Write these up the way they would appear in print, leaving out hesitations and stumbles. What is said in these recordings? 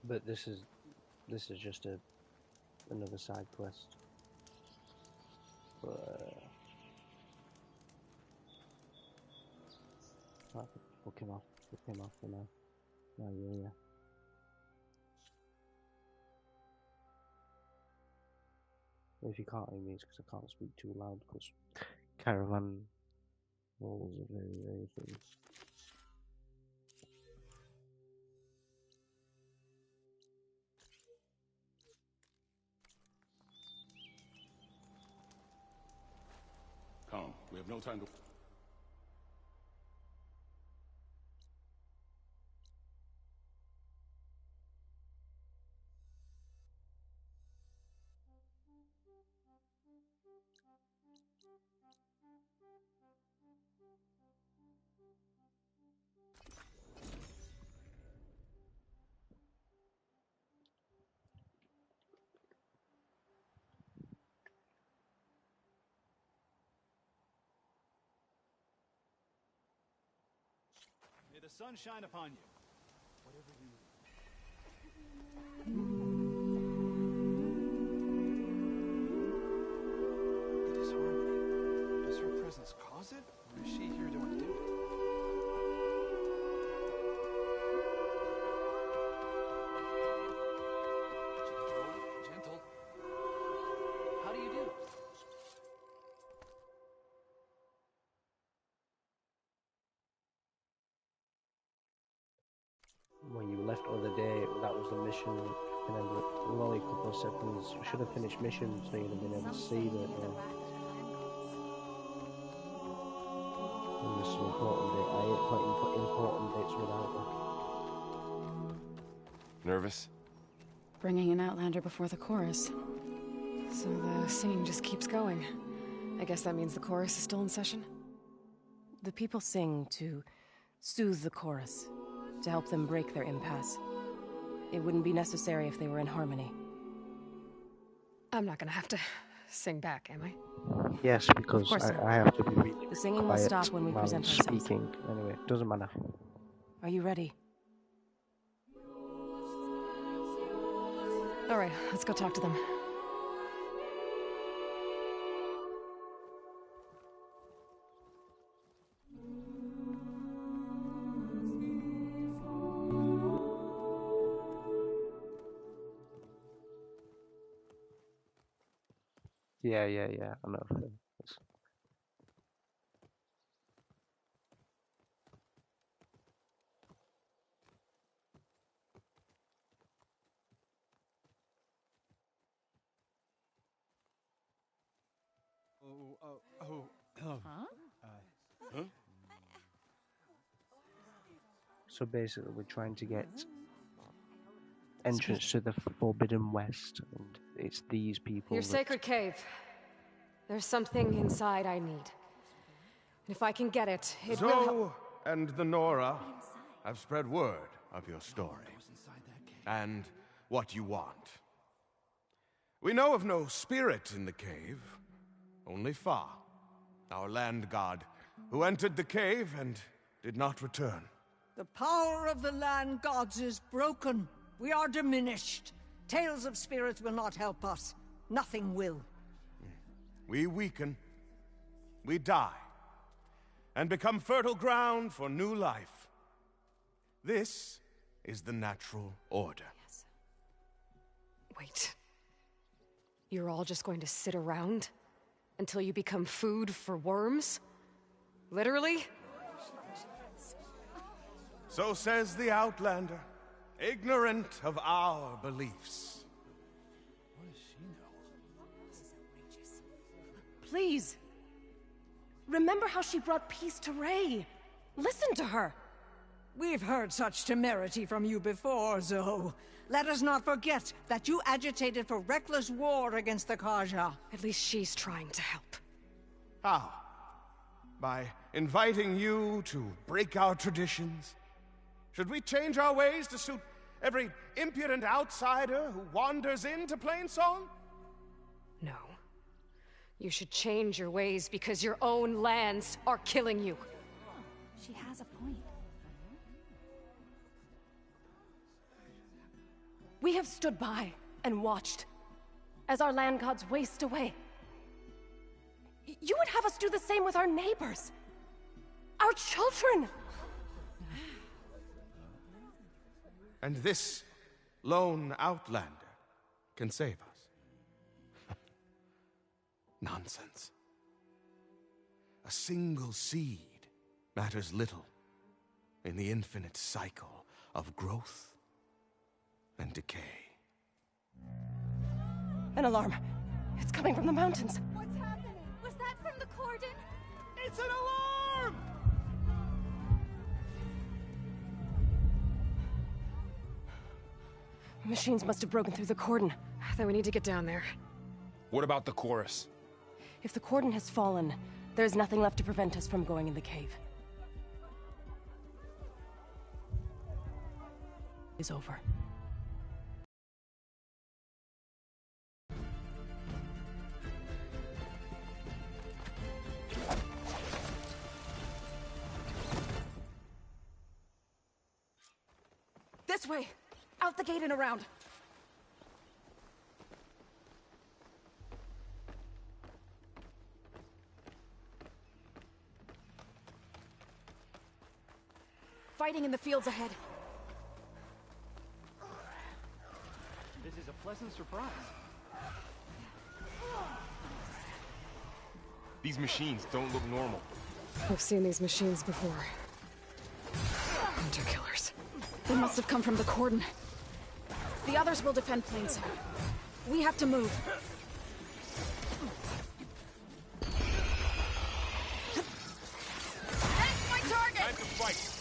But this is just another side quest. But right, book him off for now. No, yeah. If you can't hear me, it's because I can't speak too loud, because caravan walls are very, very thin. Come, we have no time to... May the sun shine upon you. Whatever you... The disharmony. Does her presence cause it, or is she here to undo it? Gentle. How do you do? When you left the other day, that was the mission. Remember, it was only a couple of seconds. We should have finished mission, so you'd have been able to see that. This is an important bit. I hate putting important bits without them. Nervous? Bringing an Outlander before the chorus. So the singing just keeps going. I guess that means the chorus is still in session? The people sing to soothe the chorus, to help them break their impasse. It wouldn't be necessary if they were in harmony. I'm not gonna have to sing back, am I? Yes, because I have to be really The singing will quiet stop when we while present I'm ourselves. speaking. Anyway, doesn't matter. Are you ready? All right, let's go talk to them. Yeah, I know. Huh? So basically, we're trying to get entrance to the Forbidden West, and it's these people. Your sacred cave. There's something inside I need. If I can get it, it will help. Zoe and the Nora have spread word of your story and what you want. We know of no spirit in the cave, only Fa, our land god, who entered the cave and did not return. The power of the land gods is broken. We are diminished. Tales of spirits will not help us. Nothing will. We weaken, we die, and become fertile ground for new life. This is the natural order. Yes. Wait. You're all just going to sit around until you become food for worms? Literally? So says the Outlander, ignorant of our beliefs. Please. Remember how she brought peace to Ray. Listen to her. We've heard such temerity from you before, Zoe. Let us not forget that you agitated for reckless war against the Kaja. At least she's trying to help. How? By inviting you to break our traditions? Should we change our ways to suit every impudent outsider who wanders into Plainsong? No. You should change your ways because your own lands are killing you. She has a point. We have stood by and watched as our land gods waste away. You would have us do the same with our neighbors, our children. And this lone outlander can save us. Nonsense. A single seed matters little in the infinite cycle of growth and decay. An alarm. It's coming from the mountains. What's happening? Was that from the cordon? It's an alarm! Machines must have broken through the cordon. Then we need to get down there. What about the chorus? If the cordon has fallen, there's nothing left to prevent us from going in the cave. Is over. This way! Out the gate and around! Fighting in the fields ahead. This is a pleasant surprise. These machines don't look normal. I've seen these machines before. Hunter killers. They must have come from the cordon. The others will defend Plainsong. We have to move. That's my target! Time to fight!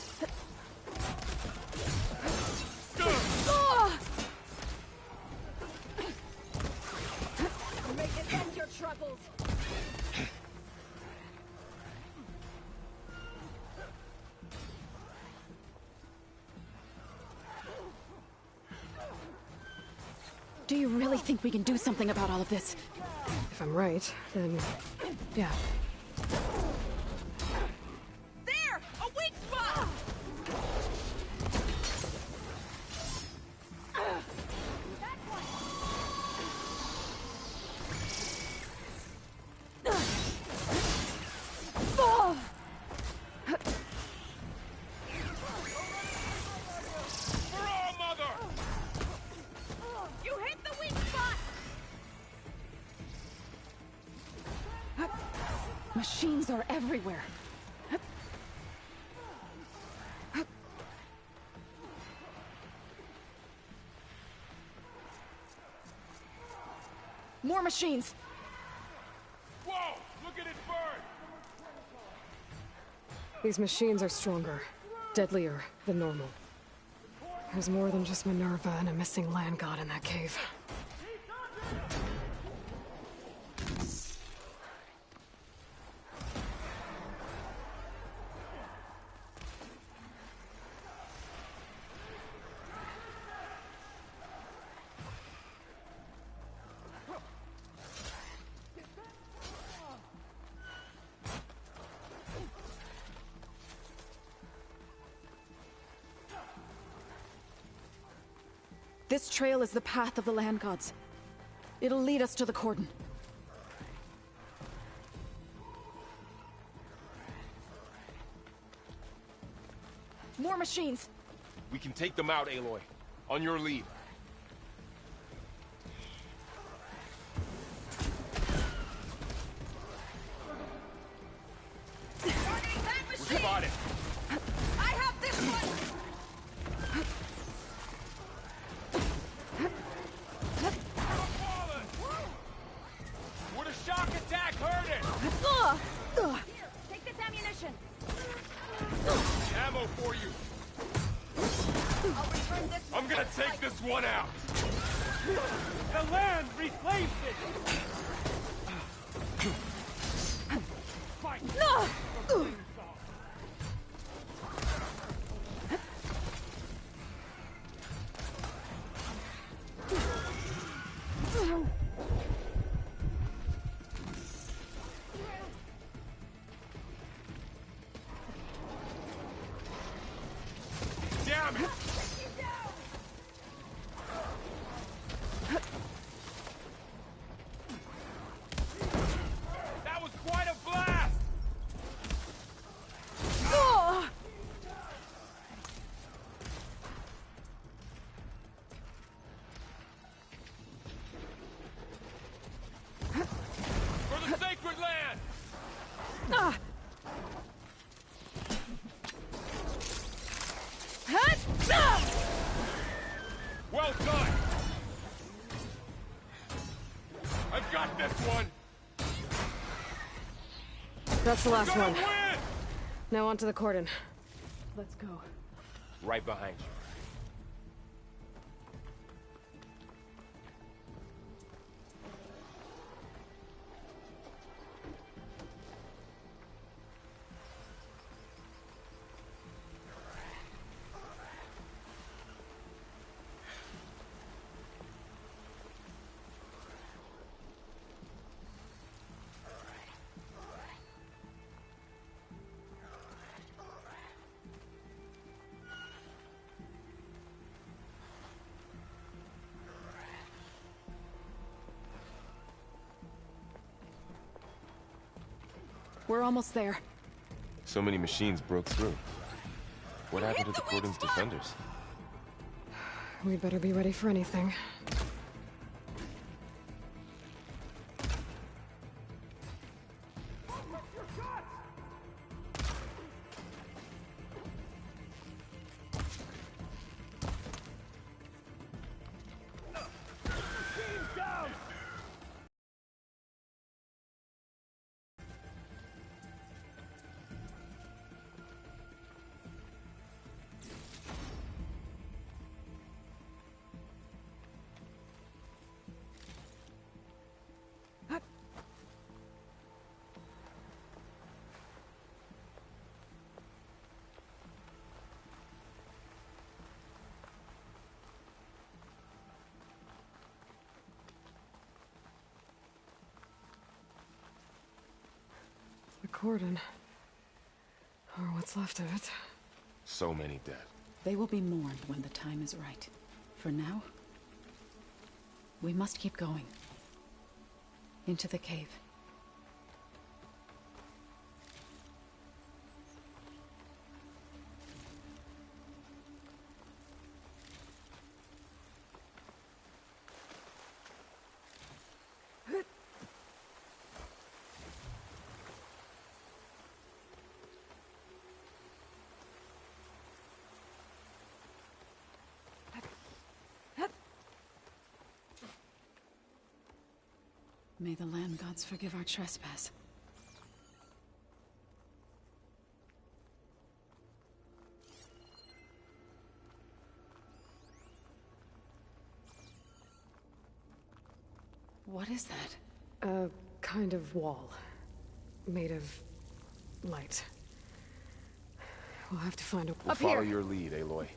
Make it end your troubles! Do you really think we can do something about all of this? If I'm right, then... yeah. There! A weak spot! That one! For our mother! You hit the weak spot! Machines are everywhere. More machines! Whoa! Look at it burn! These machines are stronger, deadlier than normal. There's more than just Minerva and a missing land god in that cave. This trail is the path of the land gods. It'll lead us to the cordon. More machines! We can take them out, Aloy. On your lead. Targeting that We're machine! spotted. I have this one! Would a shock attack hurt it? Here, take this ammunition! Ammo for you. I'll return this one. I'm gonna take this one out. The land reclaims it! Damn it! got this one! That's the last Gonna one. win! Now onto the cordon. Let's go. Right behind you. We're almost there. So many machines broke through. What happened to the Cordon's defenders? We'd better be ready for anything. The cordon. Or what's left of it. So many dead. They will be mourned when the time is right. For now, we must keep going. Into the cave. May the land gods forgive our trespass. What is that? A kind of wall. Made of light. We'll have to find a... We'll follow your lead, Aloy.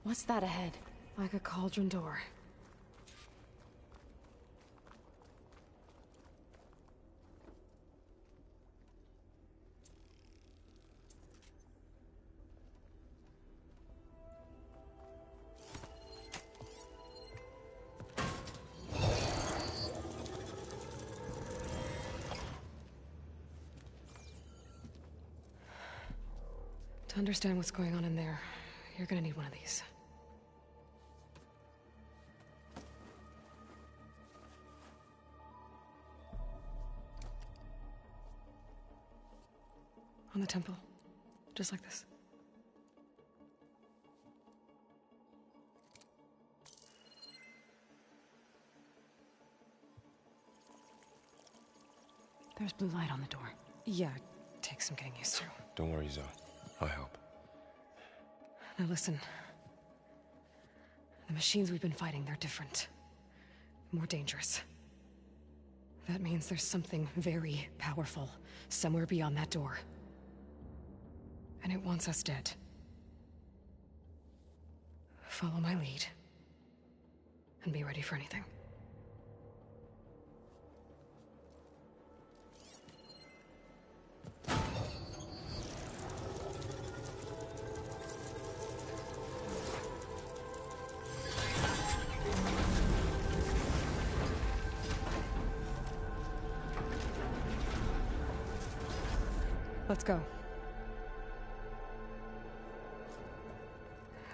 What's that ahead? Like a cauldron door. To understand what's going on in there, you're gonna need one of these. On the temple. Just like this. There's blue light on the door. Yeah, it takes some getting used to. Don't worry, Zoe. I'll help. Now listen. The machines we've been fighting, they're different. More dangerous. That means there's something very powerful somewhere beyond that door. And it wants us dead. Follow my lead. And be ready for anything. Let's go.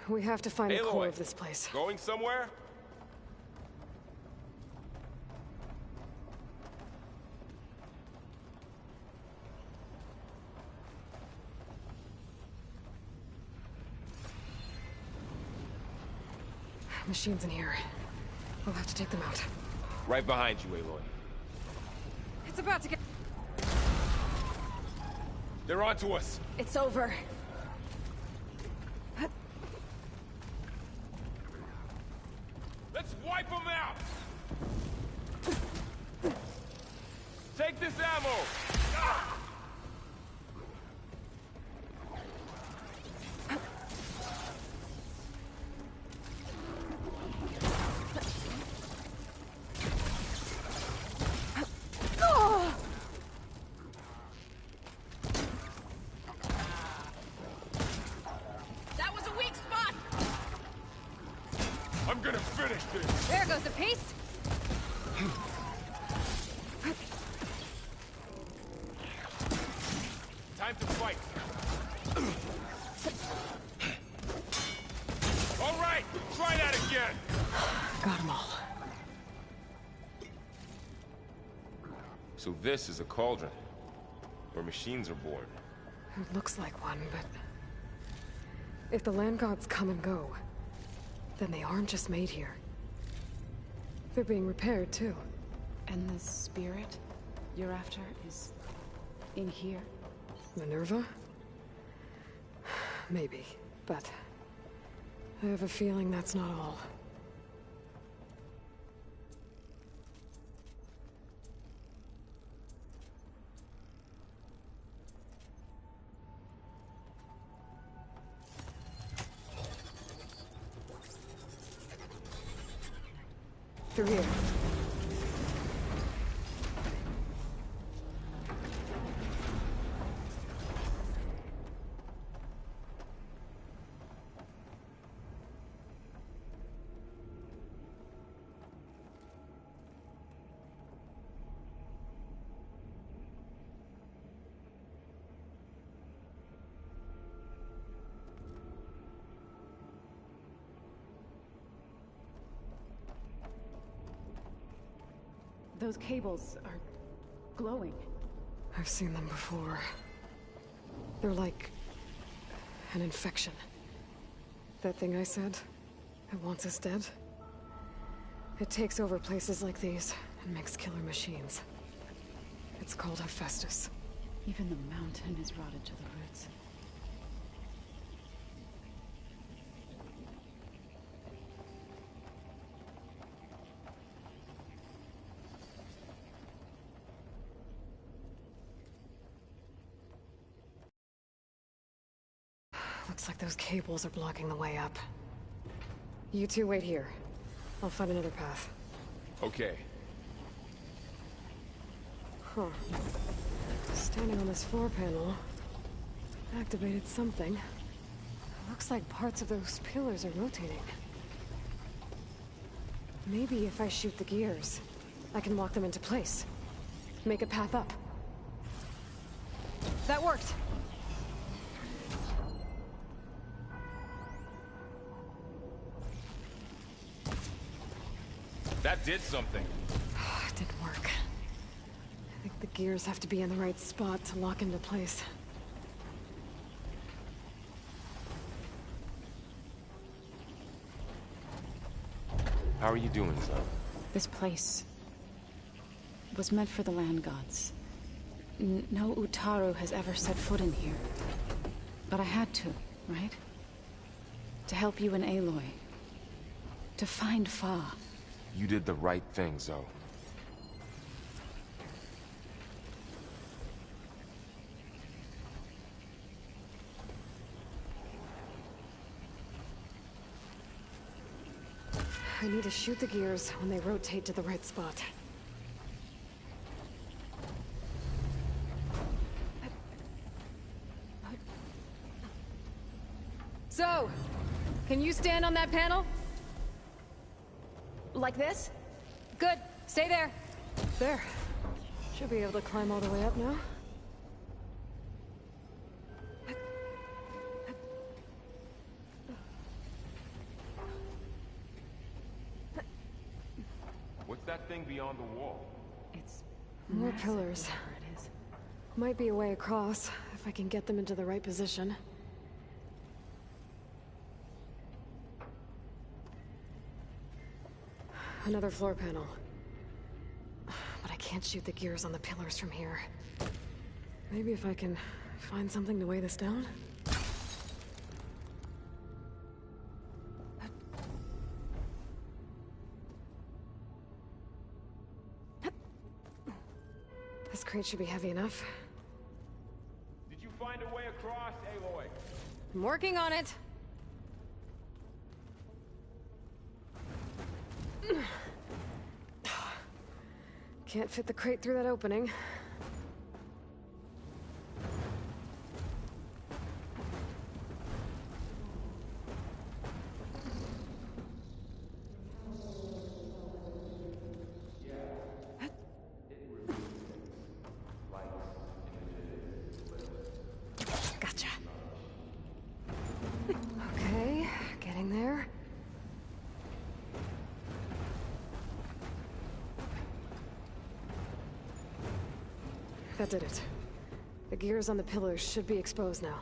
We have to find the core of this place. Going somewhere? Machines in here. We'll have to take them out. Right behind you, Aloy. It's about to get... They're onto us. It's over. Let's wipe them out! Take this ammo! Ah! That was a weak spot! I'm gonna finish this! There goes a piece! Time to fight! All right, try that again! Got them all. So this is a cauldron, where machines are born. It looks like one, but... if the land gods come and go, then they aren't just made here. They're being repaired, too. And the spirit you're after is in here? Minerva? Maybe, but... I have a feeling that's not all. Through here. Those cables are glowing. I've seen them before. They're like... an infection. That thing I said? It wants us dead? It takes over places like these and makes killer machines. It's called Hephaestus. Even the mountain is rotted to the roots. Looks like those cables are blocking the way up. You two wait here. I'll find another path. Okay. Huh. Standing on this floor panel... activated something. Looks like parts of those pillars are rotating. Maybe if I shoot the gears, I can lock them into place. Make a path up. That worked! That did something. It didn't work. I think the gears have to be in the right spot to lock into place. How are you doing, Zoe? This place was meant for the land gods. No Utaru has ever set foot in here. But I had to, right? To help you and Aloy. To find Fa. You did the right thing, Zoe. I need to shoot the gears when they rotate to the right spot. So, can you stand on that panel? Like this? Good. Stay there. There. Should be able to climb all the way up now. wall. It's More massive, pillars. whatever it is. Might be a way across, if I can get them into the right position. Another floor panel. But I can't shoot the gears on the pillars from here. Maybe if I can find something to weigh this down? This crate should be heavy enough. Did you find a way across, Aloy? I'm working on it! Can't fit the crate through that opening. Gotcha. Okay, getting there. That did it. The gears on the pillars should be exposed now.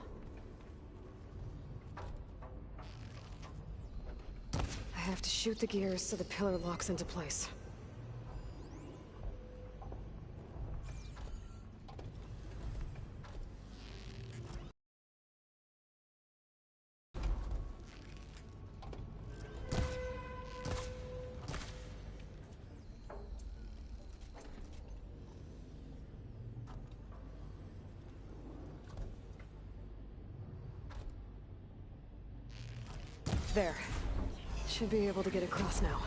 I have to shoot the gears so the pillar locks into place. There. Should be able to get across now.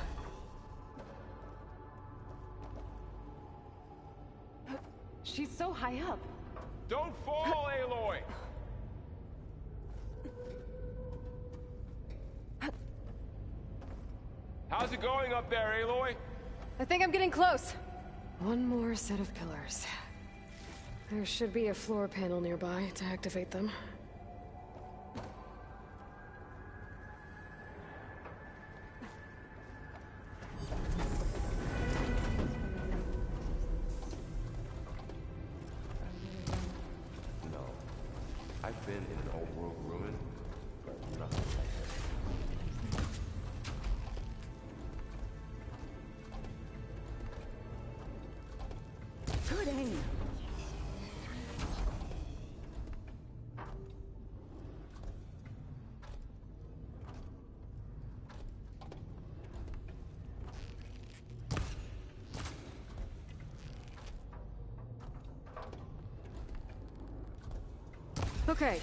She's so high up. Don't fall, Aloy! How's it going up there, Aloy? I think I'm getting close. One more set of pillars. There should be a floor panel nearby to activate them. No. I've been in an old world ruin, but nothing like this. Good aim. Okay,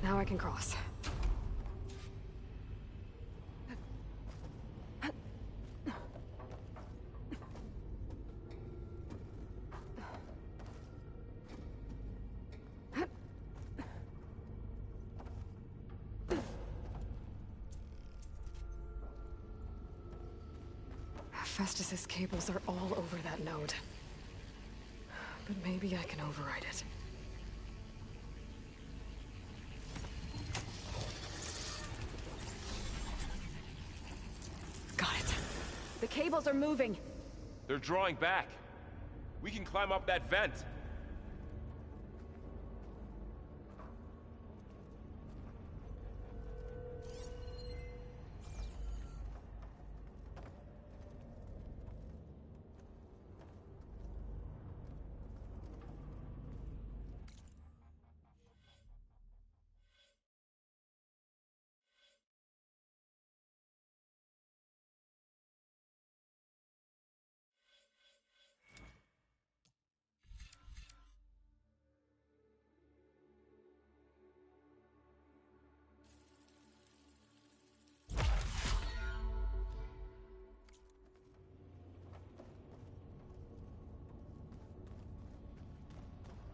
now I can cross. Festus's cables are all over that node. But maybe I can override it. Got it. The cables are moving. They're drawing back. We can climb up that vent.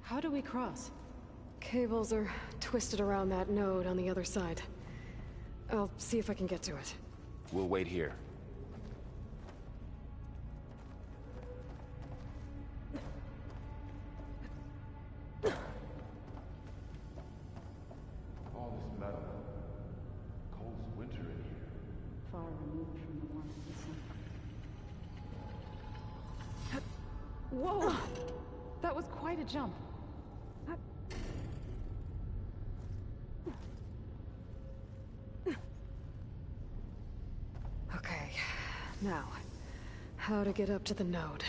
How do we cross? Cables are twisted around that node on the other side. I'll see if I can get to it. We'll wait here. All this metal. Cold as winter in here. Far removed from the warmth of the sun. Whoa! That was quite a jump. Okay, now, how to get up to the node.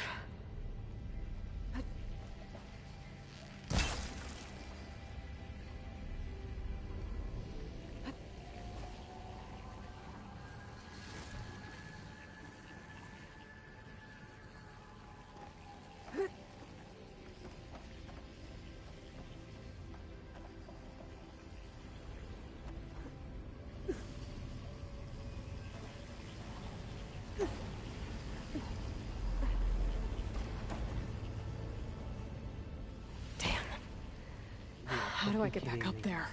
How do I get back up there?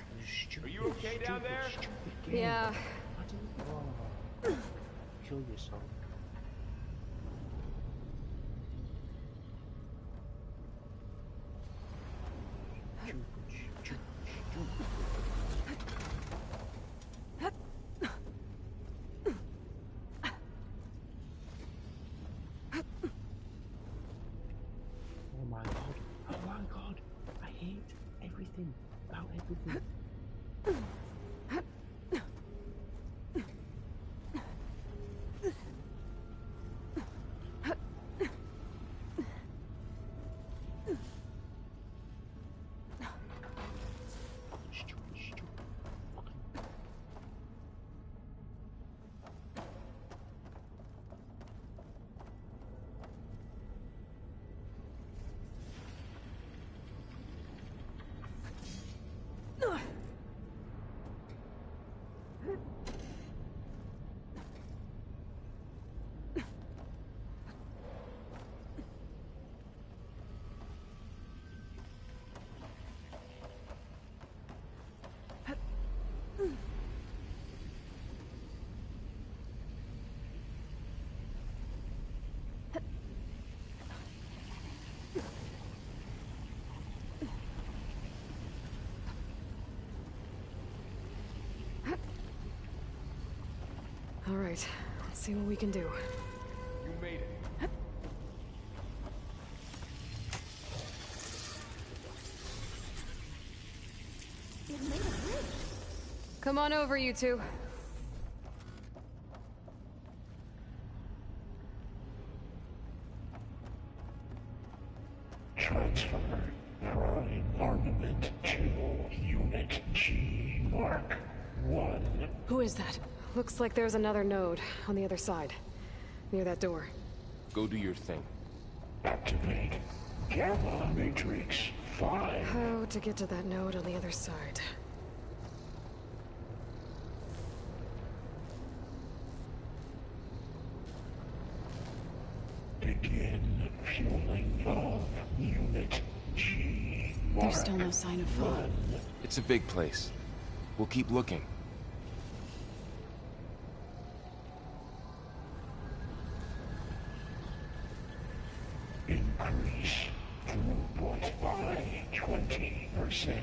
Are you okay down there? Yeah. Kill yourself. Oh my god. Oh my god. I hate everything about everything. All right, let's see what we can do. You made it. Come on over, you two. Transfer prime armament to Unit G Mark 1. Who is that? Looks like there's another node on the other side, near that door. Go do your thing. Activate Gamma Matrix 5. How to get to that node on the other side? Begin fueling of Unit G Mark There's still no sign of fog. It's a big place. We'll keep looking. Increase throughput by 20%.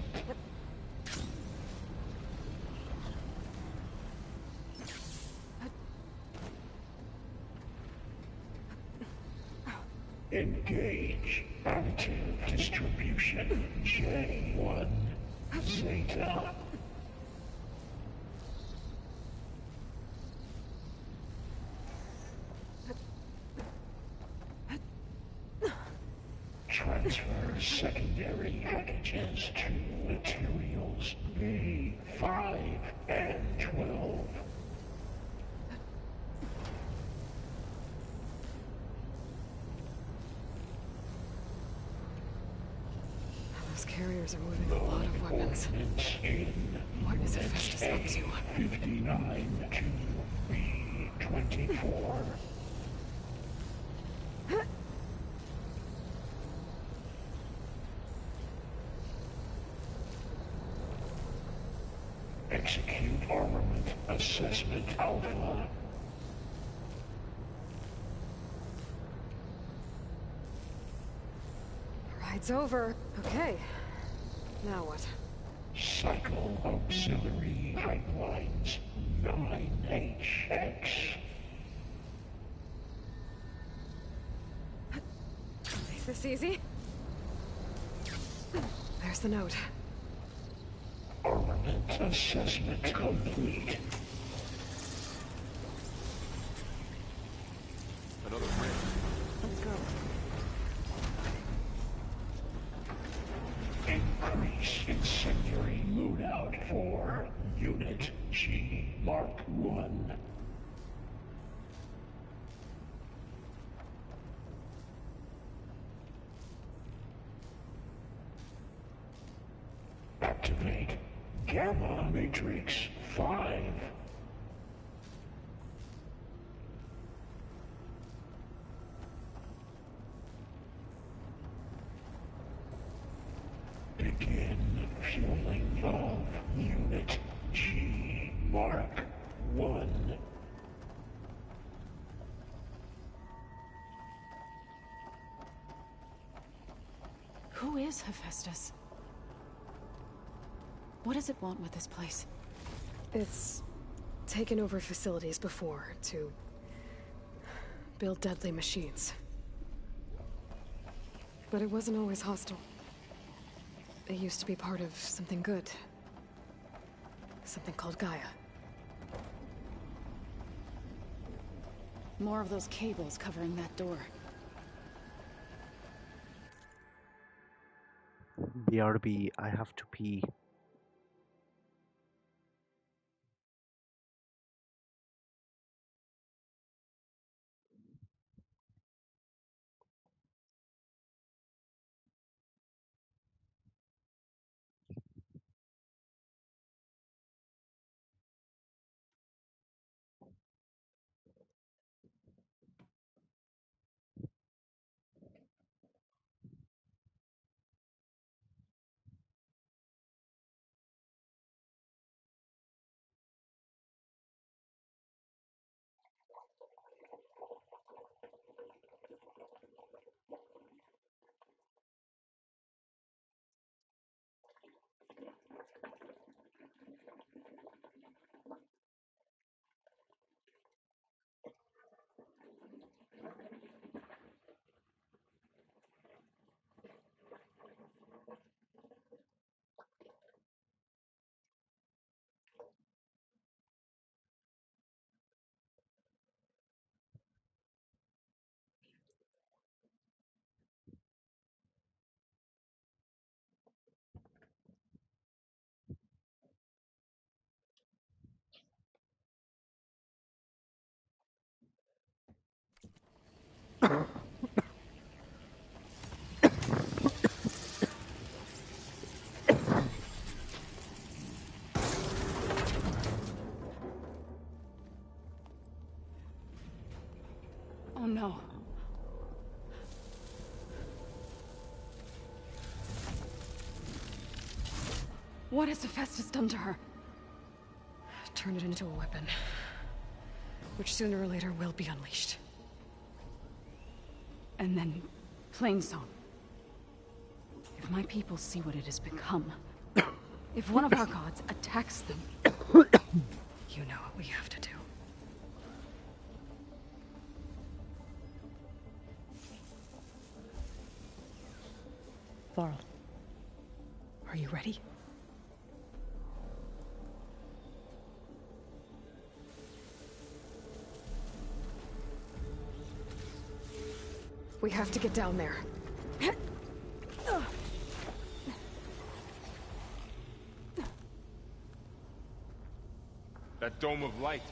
Engage additive distribution J1 Zeta. Transfer secondary packages to materials B5 and 12. Those carriers are moving a lot of weapons. What is Hephaestus up to? 59 to B24. Execute armament assessment alpha. Ride's over. Okay. Now what? Cycle auxiliary pipelines 9HX. This easy? There's the note. Armament assessment complete. Another ring. Let's go. Increase incendiary loadout for Unit G Mark 1. Activate Gamma Matrix 5. Begin fueling of Unit G Mark 1. Who is Hephaestus? What does it want with this place? It's taken over facilities before to build deadly machines. But it wasn't always hostile. It used to be part of something good. Something called Gaia. More of those cables covering that door. BRB, I have to pee. Oh no. What has Hephaestus done to her? Turned it into a weapon. Which sooner or later will be unleashed. And then Plainsong. If my people see what it has become, if one of our gods attacks them, you know what we have to do. Varl, are you ready? We have to get down there. That dome of light.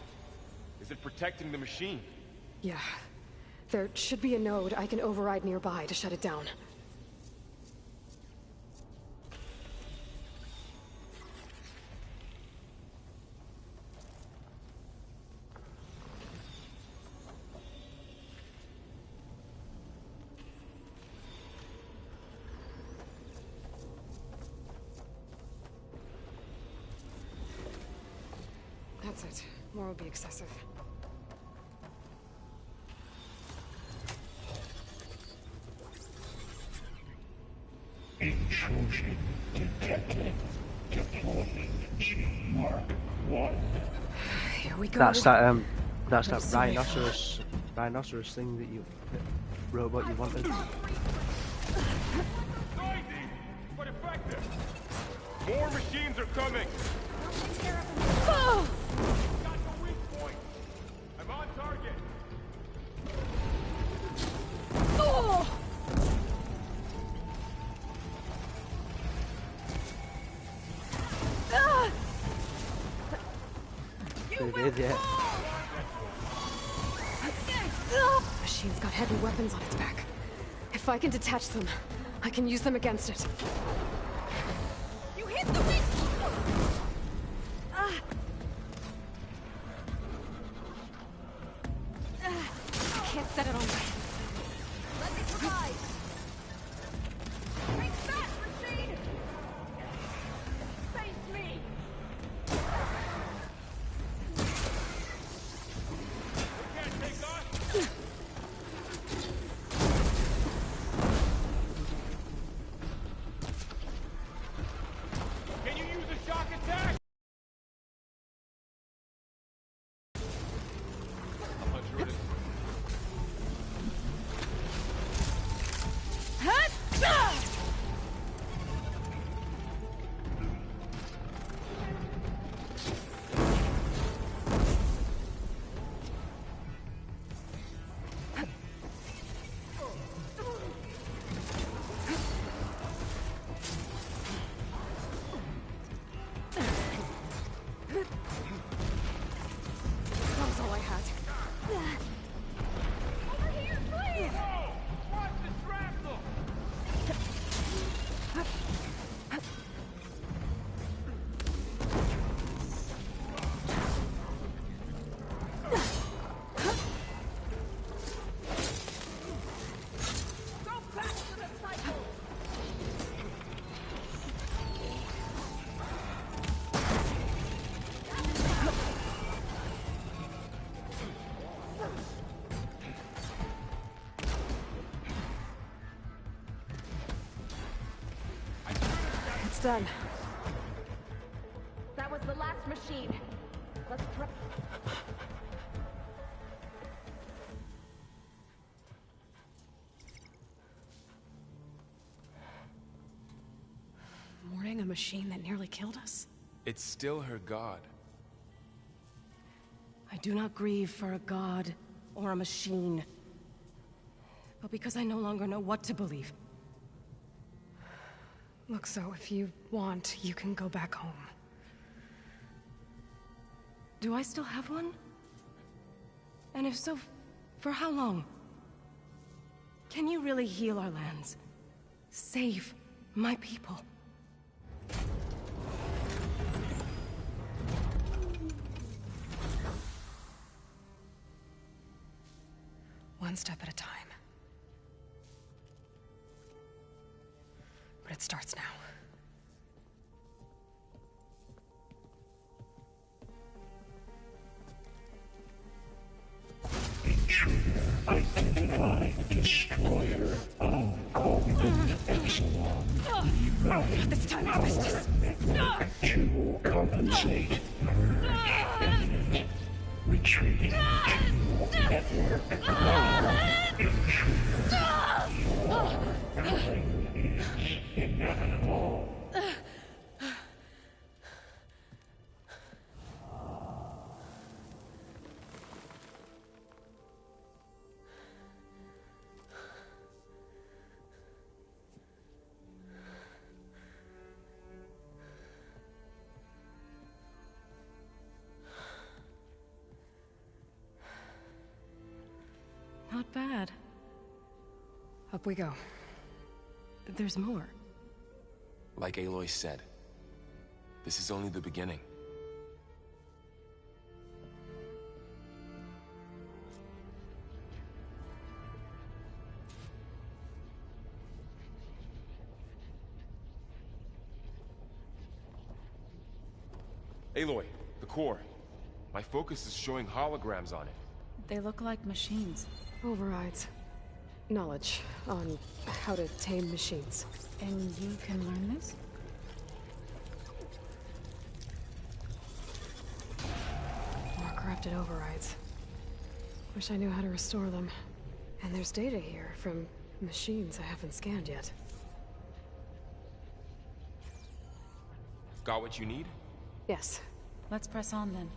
Is it protecting the machine? Yeah. There should be a node I can override nearby to shut it down. That's it. More will be excessive. Intrusion detected. Deploying G Mark 1. Here we go. That's that rhinoceros thing that robot you wanted. Incoming! Got the weak point! I'm on target! Machine's got heavy weapons on its back. If I can detach them, I can use them against it. You hit the weak I can't set it on right. Let me provide! Take that, machine! Face me! Can't take us! Can you use a shock attack? I'm not sure it is. That was all I had. Over here, please! Whoa! Watch the shrapnel! Go back to the cycle! It's done. That was the last machine. Let's try. Mourning a machine that nearly killed us? It's still her god. I do not grieve for a god or a machine, but because I no longer know what to believe. Look, so if you want, you can go back home. Do I still have one? And if so, for how long? Can you really heal our lands? Save my people? One step at a time. But it starts now. Identified destroyer of Golden Exelon. Not this time, Armistice! To compensate her imminent retreating to network. Your killing is inevitable. Not bad. Up we go. There's more. Like Aloy said, this is only the beginning. Aloy, the core. My focus is showing holograms on it. They look like machines. Overrides. Knowledge on how to tame machines. And you can learn this? More corrupted overrides. Wish I knew how to restore them. And there's data here from machines I haven't scanned yet. Got what you need? Yes. Let's press on then.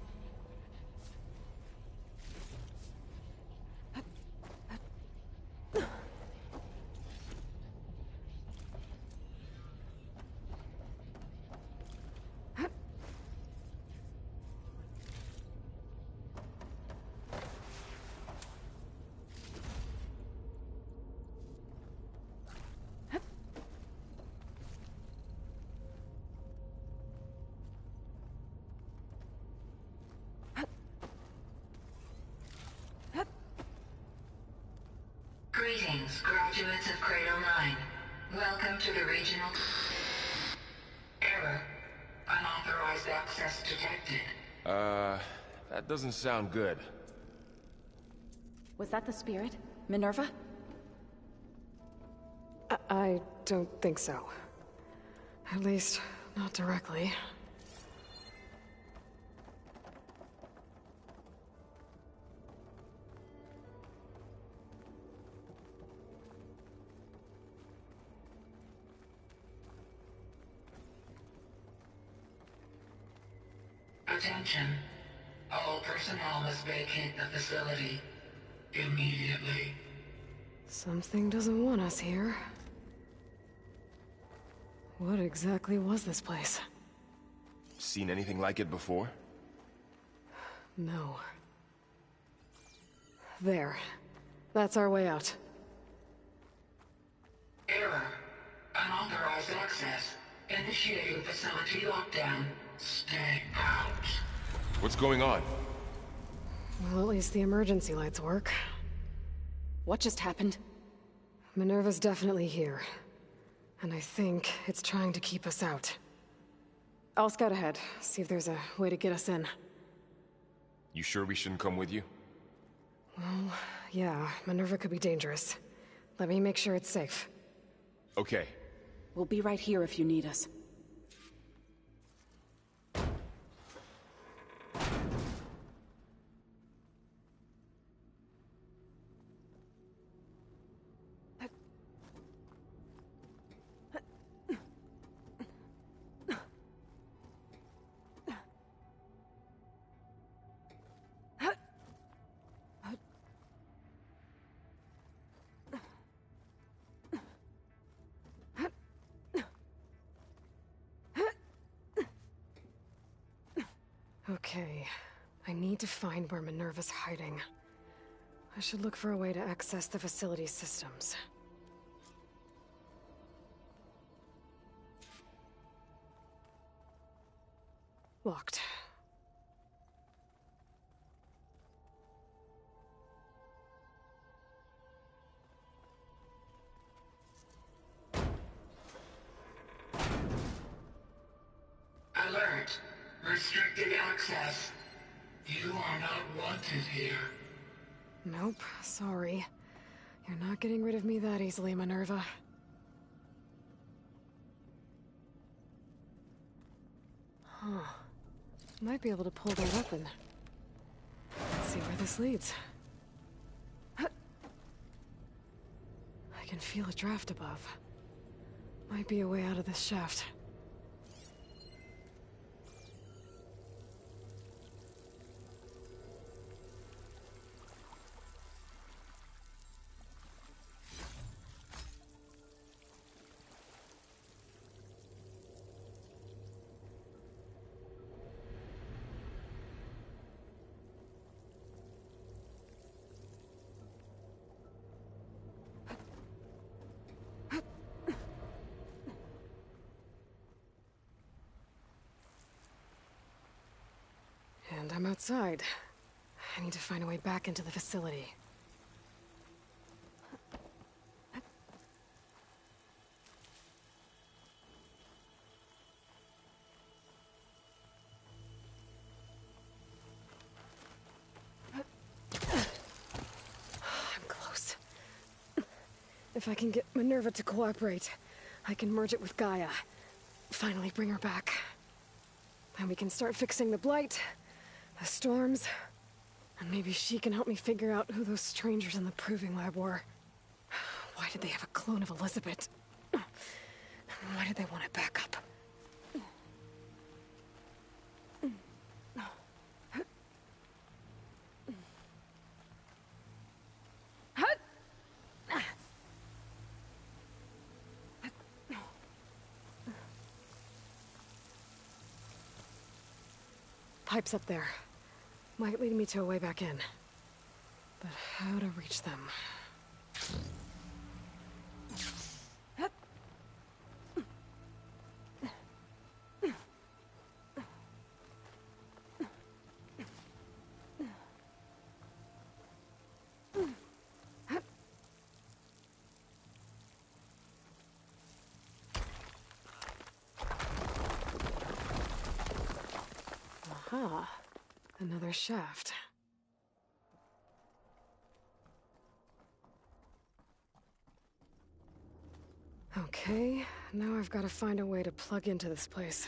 Greetings, graduates of Cradle 9. Welcome to the regional... Error. Unauthorized access detected. That doesn't sound good. Was that the spirit? Minerva? I don't think so. At least, not directly. Attention. All personnel must vacate the facility. Immediately. Something doesn't want us here. What exactly was this place? Seen anything like it before? No. There. That's our way out. Error. Unauthorized access. Initiating facility lockdown. Stay out. What's going on? Well, at least the emergency lights work. What just happened? Minerva's definitely here. And I think it's trying to keep us out. I'll scout ahead, see if there's a way to get us in. You sure we shouldn't come with you? Well, yeah, Minerva could be dangerous. Let me make sure it's safe. Okay. We'll be right here if you need us. Okay, I need to find where Minerva's hiding. I should look for a way to access the facility's systems. Locked. Alert. Restricted access. You are not wanted here. Nope, sorry. You're not getting rid of me that easily, Minerva. Huh. Might be able to pull their weapon. Let's see where this leads. I can feel a draft above. Might be a way out of this shaft. And I'm outside. I need to find a way back into the facility. I'm close. If I can get Minerva to cooperate, I can merge it with Gaia. Finally bring her back. Then we can start fixing the Blight, the storms, and maybe she can help me figure out who those strangers in the Proving Lab were. Why did they have a clone of Elizabeth? Why did they want it back up? Pipes up there. Might lead me to a way back in. But how to reach them? Aha, another shaft. Okay, now I've got to find a way to plug into this place.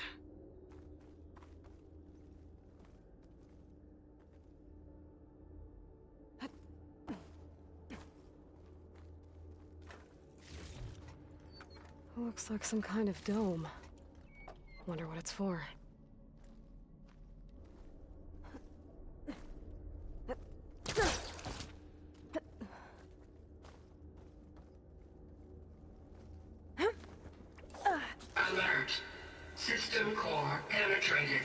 Looks like some kind of dome. Wonder what it's for. Alert. System core penetrated.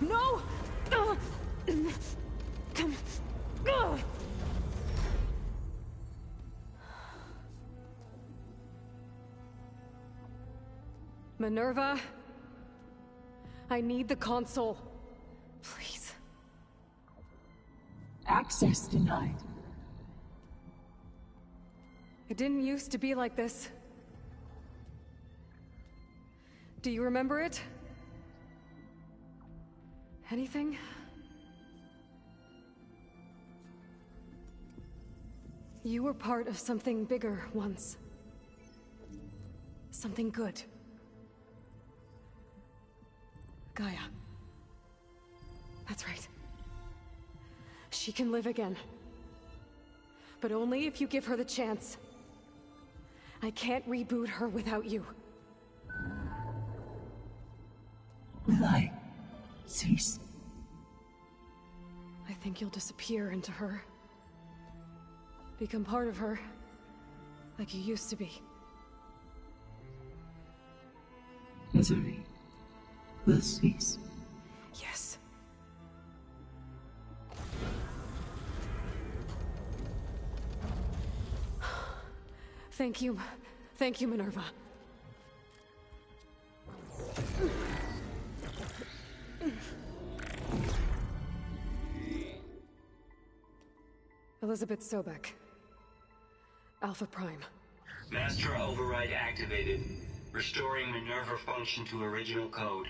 No! Minerva? I need the console. Please. Access denied. It didn't used to be like this. Do you remember it? Anything? You were part of something bigger once. Something good. Gaia. That's right. She can live again. But only if you give her the chance. I can't reboot her without you. Will I cease? I think you'll disappear into her. Become part of her, like you used to be. Misery will cease. Yes. Thank you. Thank you, Minerva. Elizabeth Sobek. Alpha Prime. Master override activated. Restoring Minerva function to original code.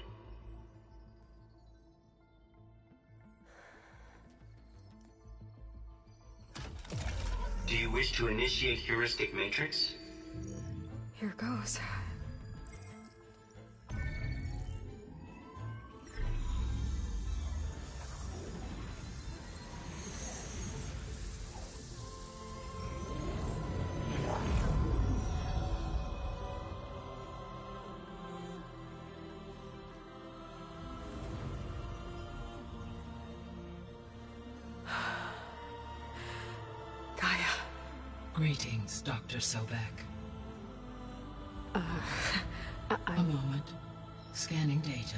Do you wish to initiate heuristic matrix? Here goes. Greetings, Dr. Sobek. A moment. Scanning data.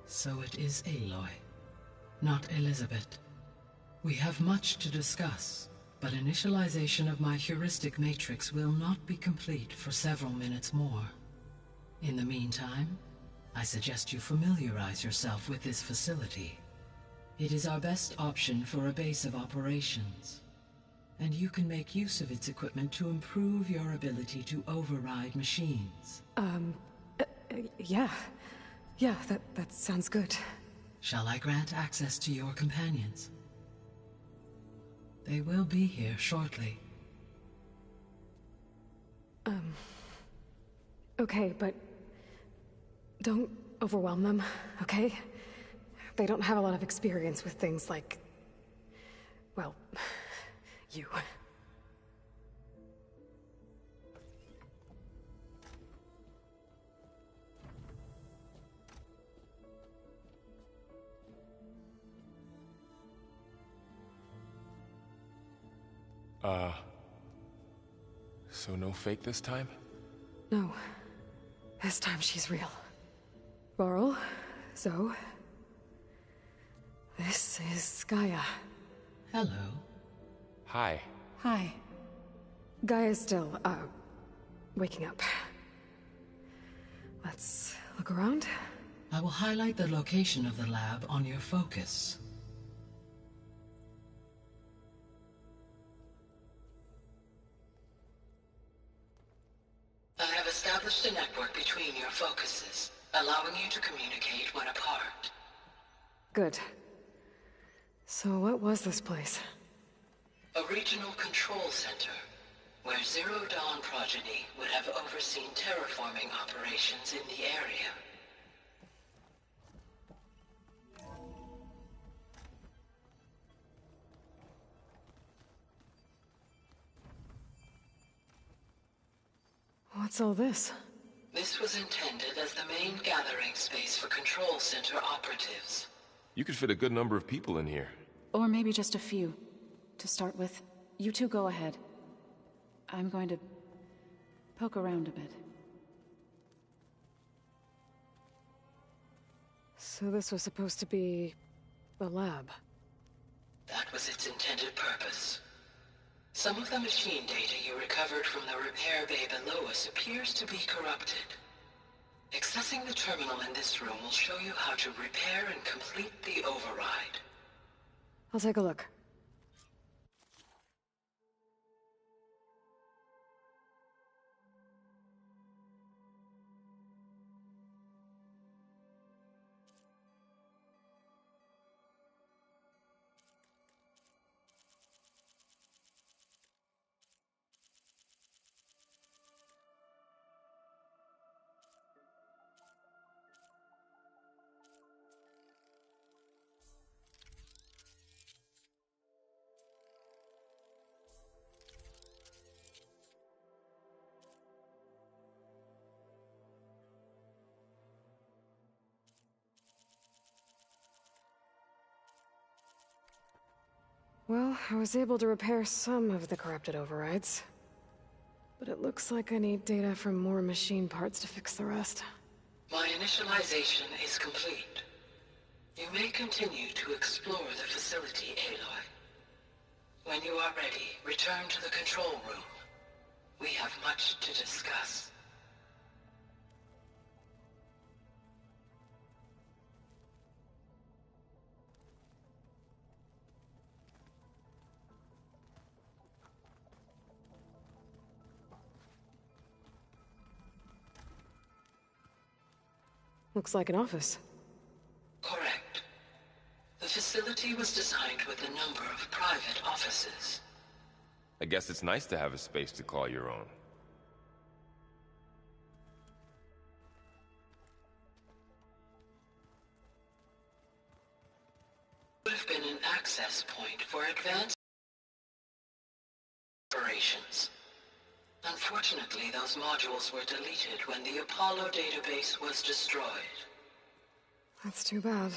So it is Aloy, not Elizabeth. We have much to discuss. But initialization of my heuristic matrix will not be complete for several minutes more. In the meantime, I suggest you familiarize yourself with this facility. It is our best option for a base of operations, and you can make use of its equipment to improve your ability to override machines. Yeah. Yeah, that sounds good. Shall I grant access to your companions? They will be here shortly. Okay, but don't overwhelm them, okay? They don't have a lot of experience with things like, well, you. So no fake this time? No. This time she's real. Varl, Zoe. This is Gaia. Hello. Hi. Hi. Gaia's still, waking up. Let's look around. I will highlight the location of the lab on your focus. I have established a network between your focuses, allowing you to communicate when apart. Good. So what was this place? A regional control center, where Zero Dawn progeny would have overseen terraforming operations in the area. What's all this? This was intended as the main gathering space for control center operatives. You could fit a good number of people in here. Or maybe just a few. To start with, you two go ahead. I'm going to poke around a bit. So this was supposed to be a lab. That was its intended purpose. Some of the machine data you recovered from the repair bay below us appears to be corrupted. Accessing the terminal in this room will show you how to repair and complete the override. I'll take a look. Well, I was able to repair some of the corrupted overrides. But it looks like I need data from more machine parts to fix the rest. My initialization is complete. You may continue to explore the facility, Aloy. When you are ready, return to the control room. We have much to discuss. Looks like an office. Correct. The facility was designed with a number of private offices. I guess it's nice to have a space to call your own. Would have been an access point for advanced operations. Unfortunately, those modules were deleted when the Apollo database was destroyed. That's too bad.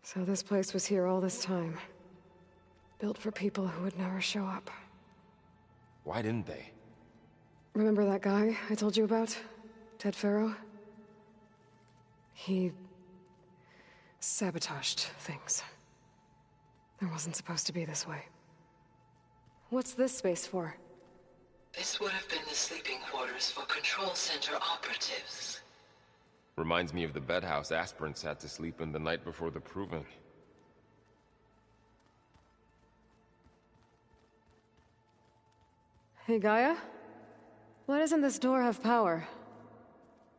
So this place was here all this time. Built for people who would never show up. Why didn't they? Remember that guy I told you about? Ted Faro? He sabotaged things. It wasn't supposed to be this way. What's this space for? This would have been the sleeping quarters for Control Center operatives. Reminds me of the bedhouse aspirants had to sleep in the night before the proving. Hey, Gaia? Why doesn't this door have power?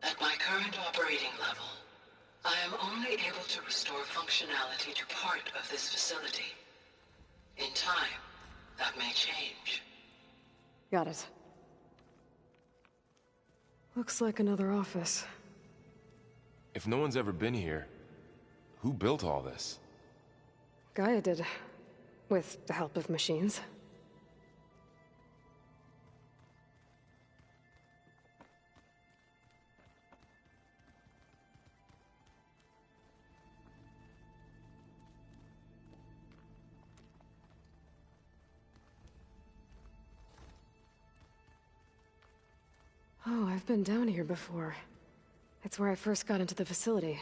At my current operating level, I am only able to restore functionality to part of this facility. In time, that may change. Got it. Looks like another office. If no one's ever been here, who built all this? Gaia did. With the help of machines. Oh, I've been down here before. It's where I first got into the facility.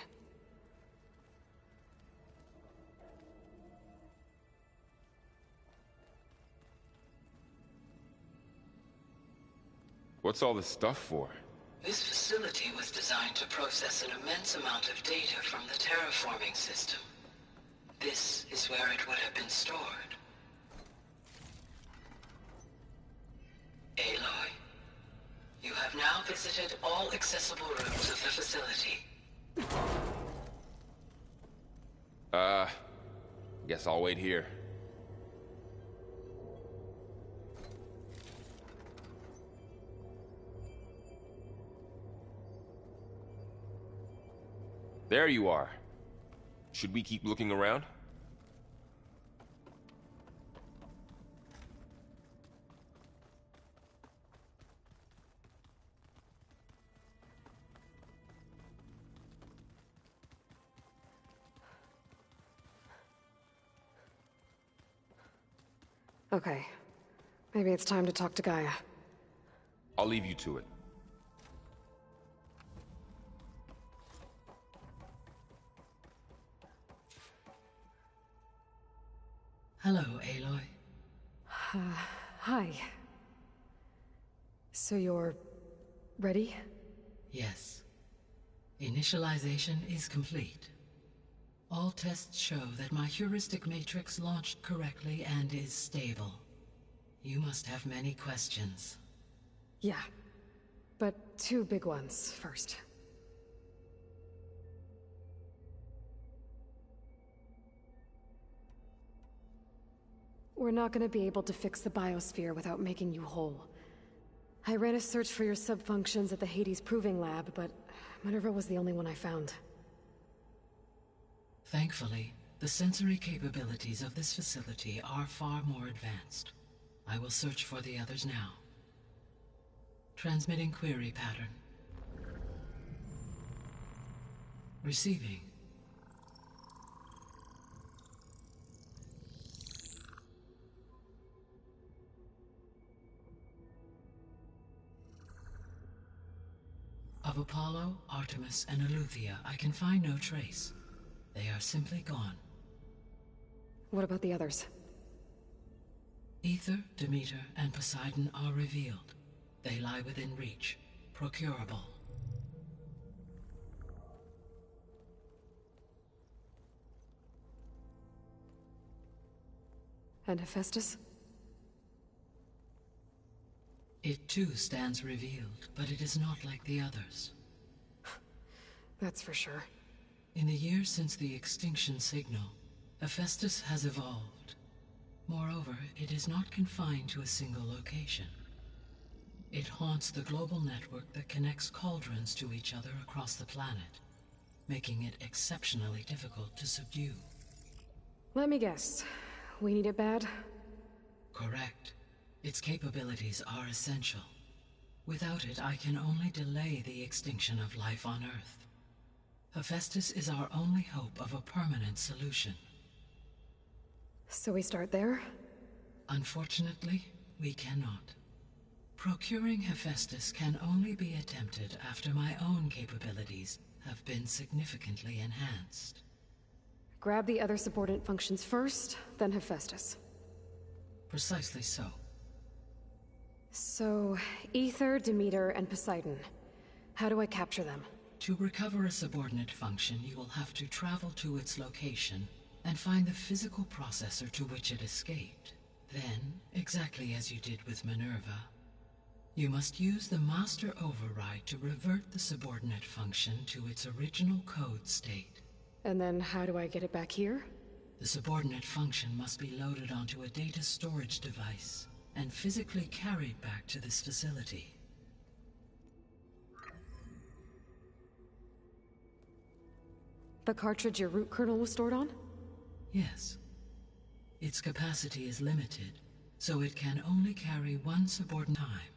What's all this stuff for? This facility was designed to process an immense amount of data from the terraforming system. This is where it would have been stored. Aloy, you have now visited all accessible rooms of the facility. Guess I'll wait here. There you are. Should we keep looking around? Okay. Maybe it's time to talk to Gaia. I'll leave you to it. Hello, Aloy. Hi. So you're... ready? Yes. Initialization is complete. All tests show that my heuristic matrix launched correctly and is stable. You must have many questions. Yeah. But two big ones first. We're not gonna be able to fix the biosphere without making you whole. I ran a search for your subfunctions at the Hades Proving Lab, but Minerva was the only one I found. Thankfully, the sensory capabilities of this facility are far more advanced. I will search for the others now. Transmitting query pattern. Receiving. Of Apollo, Artemis, and Eleuthia, I can find no trace. They are simply gone. What about the others? Aether, Demeter, and Poseidon are revealed. They lie within reach, procurable. And Hephaestus? It too stands revealed, but it is not like the others. That's for sure. In the years since the extinction signal, Hephaestus has evolved. Moreover, it is not confined to a single location. It haunts the global network that connects cauldrons to each other across the planet, making it exceptionally difficult to subdue. Let me guess. We need it bad? Correct. Its capabilities are essential. Without it, I can only delay the extinction of life on Earth. Hephaestus is our only hope of a permanent solution. So we start there? Unfortunately, we cannot. Procuring Hephaestus can only be attempted after my own capabilities have been significantly enhanced. Grab the other subordinate functions first, then Hephaestus. Precisely so. So, Aether, Demeter, and Poseidon. How do I capture them? To recover a subordinate function, you will have to travel to its location and find the physical processor to which it escaped. Then, exactly as you did with Minerva, you must use the master override to revert the subordinate function to its original code state. And then how do I get it back here? The subordinate function must be loaded onto a data storage device and physically carried back to this facility. The cartridge your root kernel was stored on? Yes. Its capacity is limited, so it can only carry one subordinate time.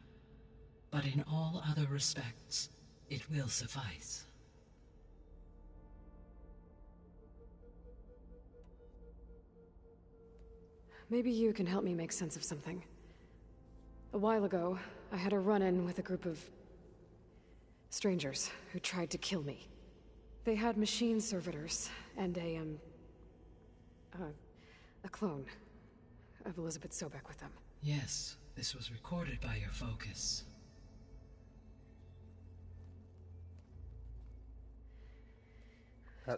But in all other respects, it will suffice. Maybe you can help me make sense of something. A while ago, I had a run-in with a group of Strangers who tried to kill me. They had machine servitors and a clone of Elizabeth Sobek with them. Yes, this was recorded by your focus.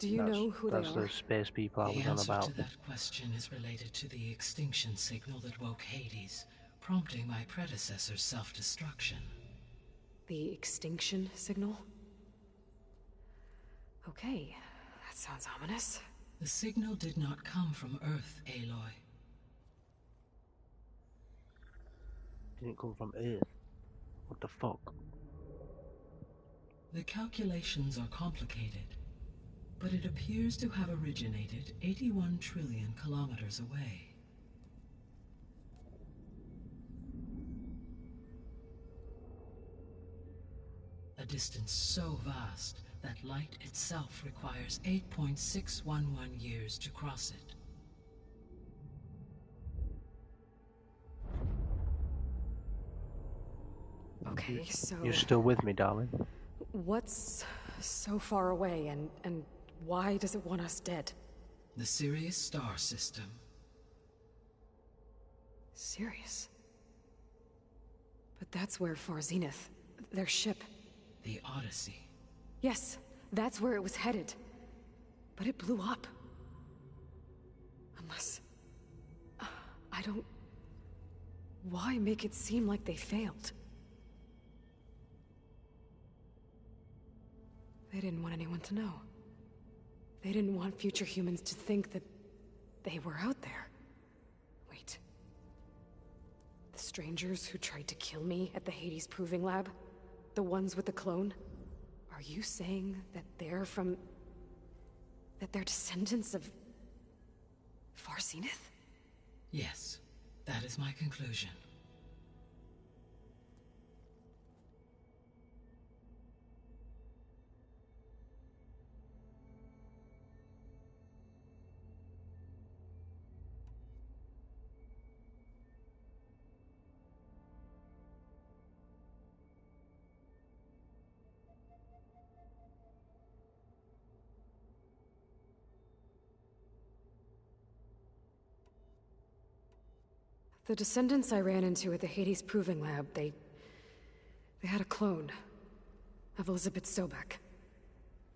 Do you know who they are? That's those space people I was on about. The answer to that question is related to the extinction signal that woke Hades, prompting my predecessor's self-destruction. The extinction signal? Okay, that sounds ominous. The signal did not come from Earth, Aloy. Didn't come from Earth. What the fuck? The calculations are complicated, but it appears to have originated 81 trillion kilometers away. A distance so vast that light itself requires 8.611 years to cross it. Okay, so... You're still with me, darling? What's so far away, and why does it want us dead? The Sirius star system. Sirius? But that's where Far Zenith, their ship... The Odyssey. Yes, that's where it was headed. But it blew up. Unless... I don't... Why make it seem like they failed? They didn't want anyone to know. They didn't want future humans to think that they were out there. Wait. The strangers who tried to kill me at the Hades Proving Lab? The ones with the clone? Are you saying that they're from... that they're descendants of... Far Zenith? Yes, that is my conclusion. The descendants I ran into at the Hades Proving Lab, they had a clone of Elizabeth Sobek.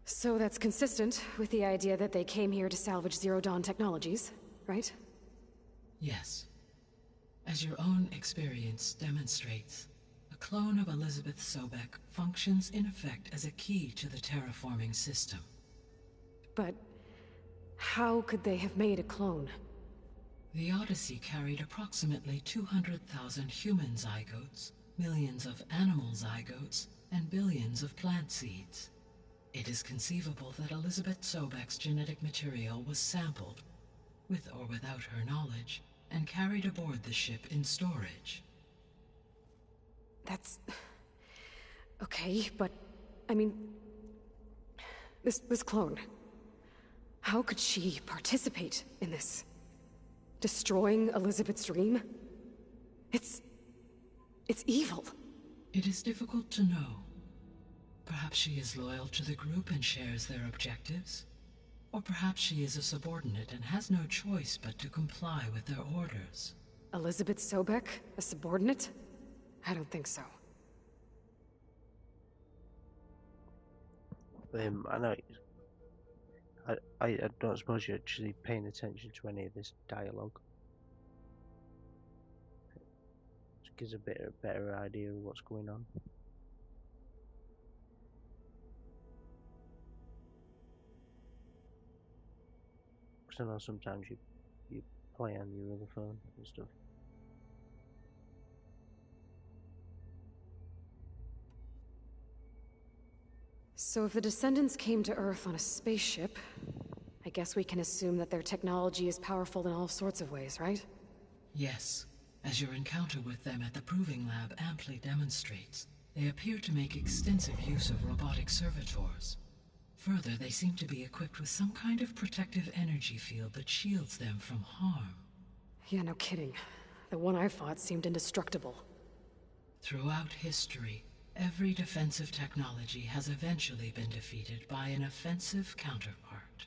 So that's consistent with the idea that they came here to salvage Zero Dawn technologies, right? Yes. As your own experience demonstrates, a clone of Elizabeth Sobek functions in effect as a key to the terraforming system. But how could they have made a clone? The Odyssey carried approximately 200,000 human zygotes, millions of animal zygotes, and billions of plant seeds. It is conceivable that Elizabeth Sobek's genetic material was sampled, with or without her knowledge, and carried aboard the ship in storage. That's... okay, but... I mean... This clone... How could she participate in this? Destroying Elizabeth's dream? It's evil. It is difficult to know. Perhaps she is loyal to the group and shares their objectives. Or perhaps she is a subordinate and has no choice but to comply with their orders. Elizabeth Sobek, a subordinate? I don't think so. I know. I don't suppose you're actually paying attention to any of this dialogue. It gives a better idea of what's going on. Because I know sometimes you play on your other phone and stuff. So if the descendants came to Earth on a spaceship, I guess we can assume that their technology is powerful in all sorts of ways, right? Yes, as your encounter with them at the Proving Lab amply demonstrates. They appear to make extensive use of robotic servitors. Further, they seem to be equipped with some kind of protective energy field that shields them from harm. Yeah, no kidding. The one I fought seemed indestructible. Throughout history, Every defensive technology has eventually been defeated by an offensive counterpart.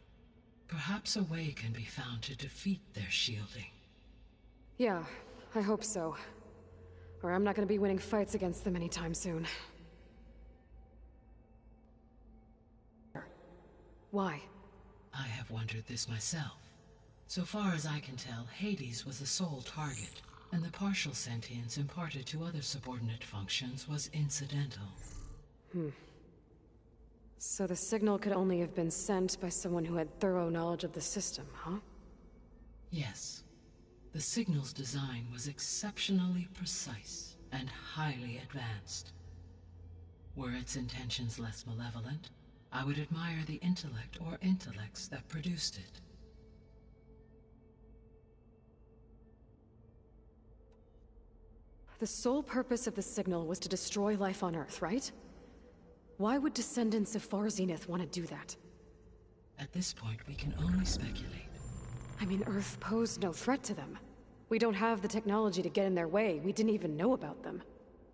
Perhaps a way can be found to defeat their shielding. Yeah, I hope so. Or I'm not gonna be winning fights against them anytime soon. Why? I have wondered this myself. So far as I can tell, Hades was the sole target, and the partial sentience imparted to other subordinate functions was incidental. So the signal could only have been sent by someone who had thorough knowledge of the system, huh? Yes. The signal's design was exceptionally precise and highly advanced. Were its intentions less malevolent, I would admire the intellect or intellects that produced it. The sole purpose of the signal was to destroy life on Earth, right? Why would descendants of Far Zenith want to do that? At this point, we can only speculate. I mean, Earth posed no threat to them. We don't have the technology to get in their way. We didn't even know about them.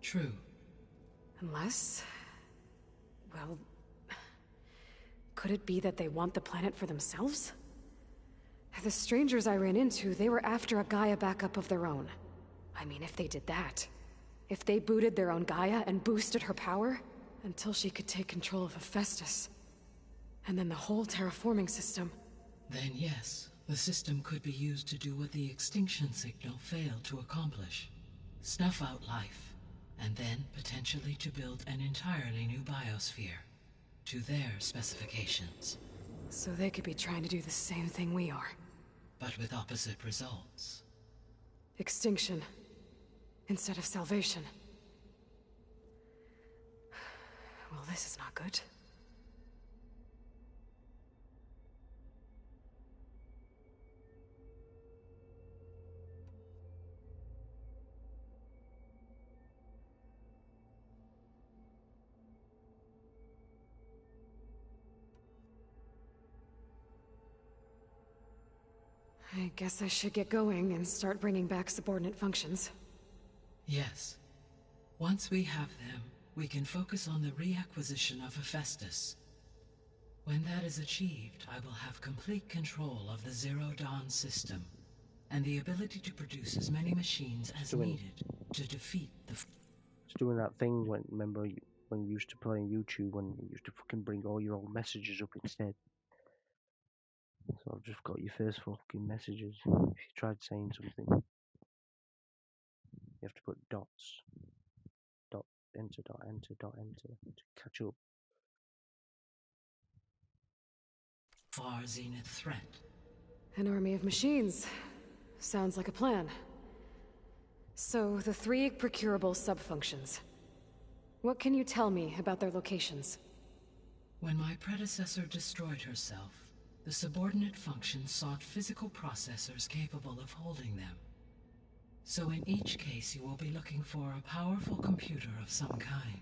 True. Unless... well... could it be that they want the planet for themselves? The strangers I ran into, they were after a Gaia backup of their own. I mean, if they did that... if they booted their own Gaia and boosted her power... until she could take control of Hephaestus. And then the whole terraforming system... Then yes, the system could be used to do what the extinction signal failed to accomplish. Snuff out life, and then potentially to build an entirely new biosphere. To their specifications. So they could be trying to do the same thing we are. But with opposite results. Extinction. Instead of salvation. Well, this is not good. I guess I should get going and start bringing back subordinate functions. Yes. Once we have them, we can focus on the reacquisition of Hephaestus. When that is achieved, I will have complete control of the Zero Dawn system, and the ability to produce as many machines as needed to defeat the... It's doing that thing when, remember, when you used to play on YouTube, when you used to fucking bring all your old messages up instead. So I've just got your first fucking messages. If you tried saying something, you have to put dots. Dot, enter, dot, enter, dot, enter to catch up. Far Zenith threat. An army of machines. Sounds like a plan. So, the 3 procurable sub-functions. What can you tell me about their locations? When my predecessor destroyed herself, the subordinate functions sought physical processors capable of holding them. So in each case you will be looking for a powerful computer of some kind.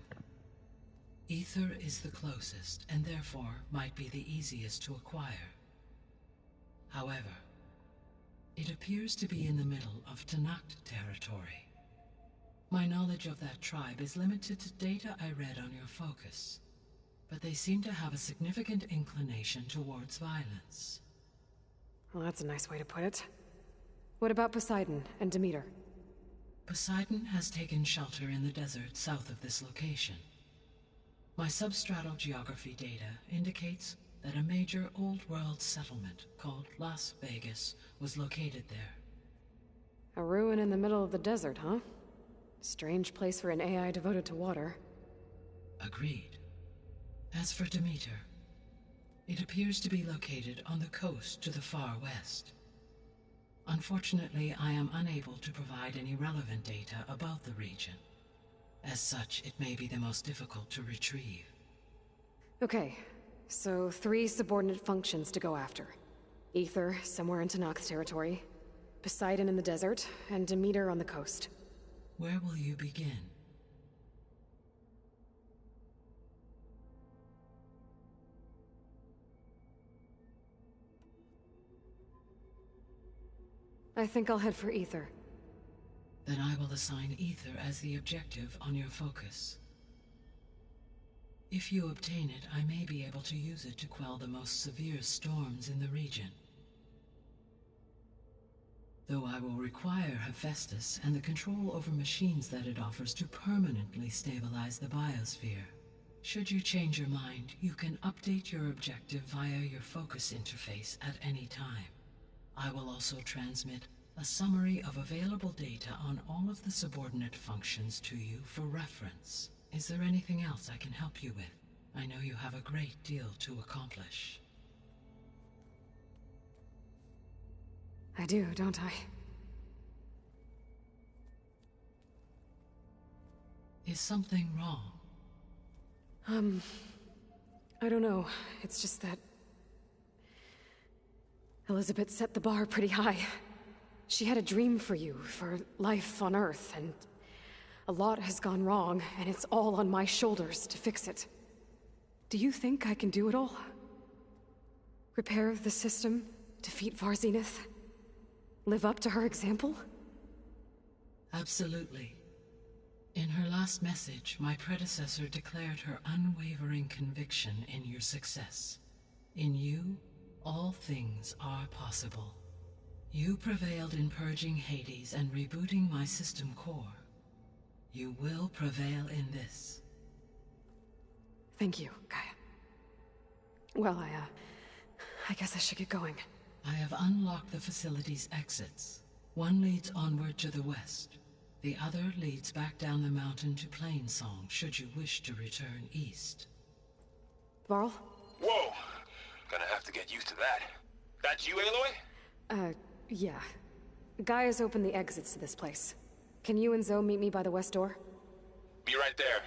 Ether is the closest, and therefore might be the easiest to acquire. However, it appears to be in the middle of Tenakth territory. My knowledge of that tribe is limited to data I read on your focus, but they seem to have a significant inclination towards violence. Well, that's a nice way to put it. What about Poseidon and Demeter? Poseidon has taken shelter in the desert south of this location. My substratal geography data indicates that a major old-world settlement called Las Vegas was located there. A ruin in the middle of the desert, huh? Strange place for an AI devoted to water. Agreed. As for Demeter, it appears to be located on the coast to the far west. Unfortunately, I am unable to provide any relevant data about the region. As such, it may be the most difficult to retrieve. Okay, so 3 subordinate functions to go after. Ether, somewhere in Tenakth territory, Poseidon in the desert, and Demeter on the coast. Where will you begin? I think I'll head for Ether. Then I will assign Ether as the objective on your focus. If you obtain it, I may be able to use it to quell the most severe storms in the region. Though I will require Hephaestus and the control over machines that it offers to permanently stabilize the biosphere. Should you change your mind, you can update your objective via your focus interface at any time. I will also transmit a summary of available data on all of the subordinate functions to you for reference. Is there anything else I can help you with? I know you have a great deal to accomplish. I do, don't I? Is something wrong? I don't know. It's just that Elizabeth set the bar pretty high. She had a dream for you, for life on Earth, and a lot has gone wrong, and it's all on my shoulders to fix it. Do you think I can do it all? Repair the system, defeat Varzenith, live up to her example? Absolutely. In her last message, my predecessor declared her unwavering conviction in your success. In you, all things are possible. You prevailed in purging Hades and rebooting my system core. You will prevail in this. Thank you, Gaia. Well, I guess I should get going. I have unlocked the facility's exits. One leads onward to the west. The other leads back down the mountain to Plainsong, should you wish to return east. Varl? Whoa! Gonna have to get used to that. That's you, Aloy? Yeah. Gaia's opened the exits to this place. Can you and Zoe meet me by the west door? Be right there.